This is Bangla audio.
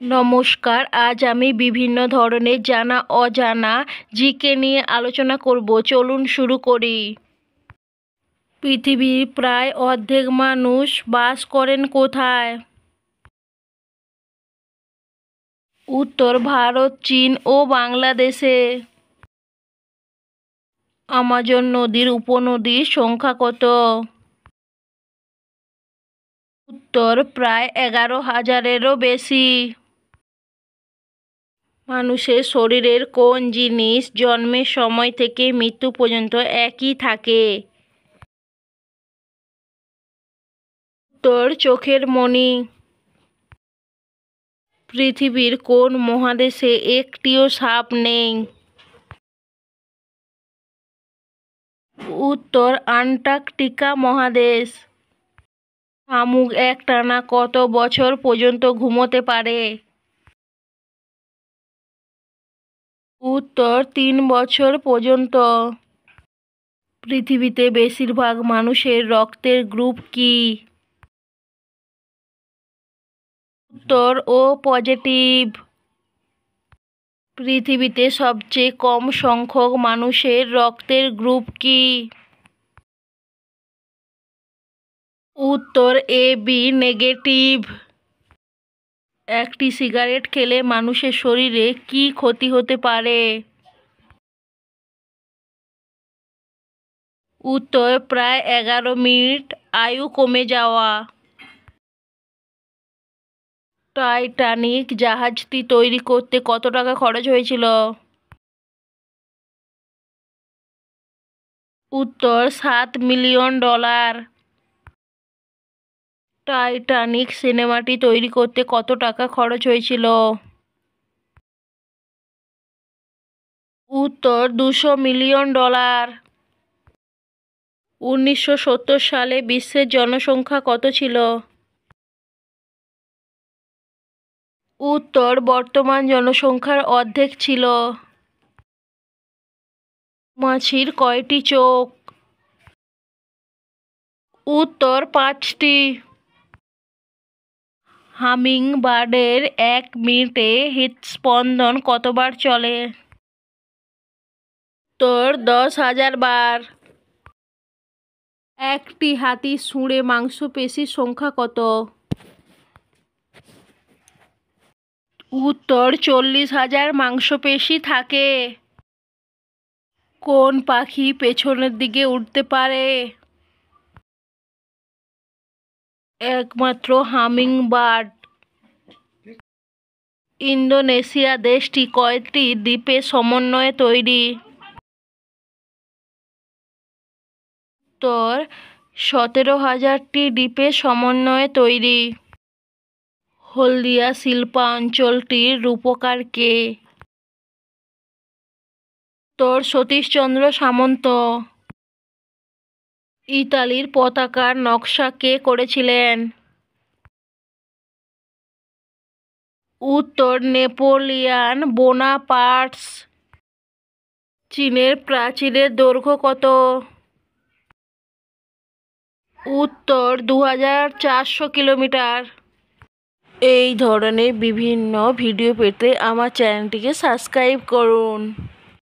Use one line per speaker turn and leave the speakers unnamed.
নমস্কার, আজ আমি বিভিন্ন ধরনের জানা অজানা জিকে নিয়ে আলোচনা করব। চলুন শুরু করি। পৃথিবীর প্রায় অর্ধেক মানুষ বাস করেন কোথায়? উত্তর ভারত, চীন ও বাংলাদেশে। আমাজন নদীর উপনদীর সংখ্যা কত? উত্তর প্রায় 11,000-এরও বেশি। মানুষের শরীরের কোন জিনিস জন্মের সময় থেকে মৃত্যু পর্যন্ত একই থাকে? উত্তর চোখের মণি। পৃথিবীর কোন মহাদেশে একটিও সাপ নেই? উত্তর আন্টার্কটিকা মহাদেশ। শামুক একটানা কত বছর পর্যন্ত ঘুমোতে পারে? উত্তর 3 বছর পর্যন্ত। পৃথিবীতে বেশিরভাগ মানুষের রক্তের গ্রুপ কি? উত্তর ও পজিটিভ। পৃথিবীতে সবচেয়ে কম সংখ্যক মানুষের রক্তের গ্রুপ কি? উত্তর এ বি নেগেটিভ। একটি সিগারেট খেলে মানুষের শরীরে কি ক্ষতি হতে পারে? উত্তর প্রায় 11 মিনিট আয়ু কমে যাওয়া। টাইটানিক জাহাজটি তৈরি করতে কত টাকা খরচ হয়েছিল? উত্তর $7 মিলিয়ন। টাইটানিক সিনেমাটি তৈরি করতে কত টাকা খরচ হয়েছিল? উত্তর $200 মিলিয়ন। 1970 সালে বিশ্বের জনসংখ্যা কত ছিল? উত্তর বর্তমান জনসংখ্যার অর্ধেক ছিল। মাছির কয়টি চোখ? উত্তর 5টি। হামিং বার্ডের 1 মিনিটে হৃদস্পন্দন কতবার চলে? উত্তর 10,000 বার। একটি হাতির শুঁড়ে মাংসপেশির সংখ্যা কত? উত্তর 40,000 মাংসপেশি থাকে। কোন পাখি পেছনের দিকে উড়তে পারে? একমাত্র হামিং বার্ড। ইন্দোনেশিয়া দেশটি কয়টি দ্বীপের সমন্বয়ে তৈরি? উত্তর 17,000টি দ্বীপের সমন্বয়ে তৈরি। হলদিয়া শিল্পাঞ্চলটির রূপকার কে? উত্তর সতীশচন্দ্র সামন্ত। ইতালির পতাকার নকশা কে করেছিলেন? উত্তর নেপোলিয়ন বোনাপার্টস। চীনের প্রাচীরের দৈর্ঘ্য কত? উত্তর 2,400 কিলোমিটার। এই ধরনের বিভিন্ন ভিডিও পেতে আমার চ্যানেলটিকে সাবস্ক্রাইব করুন।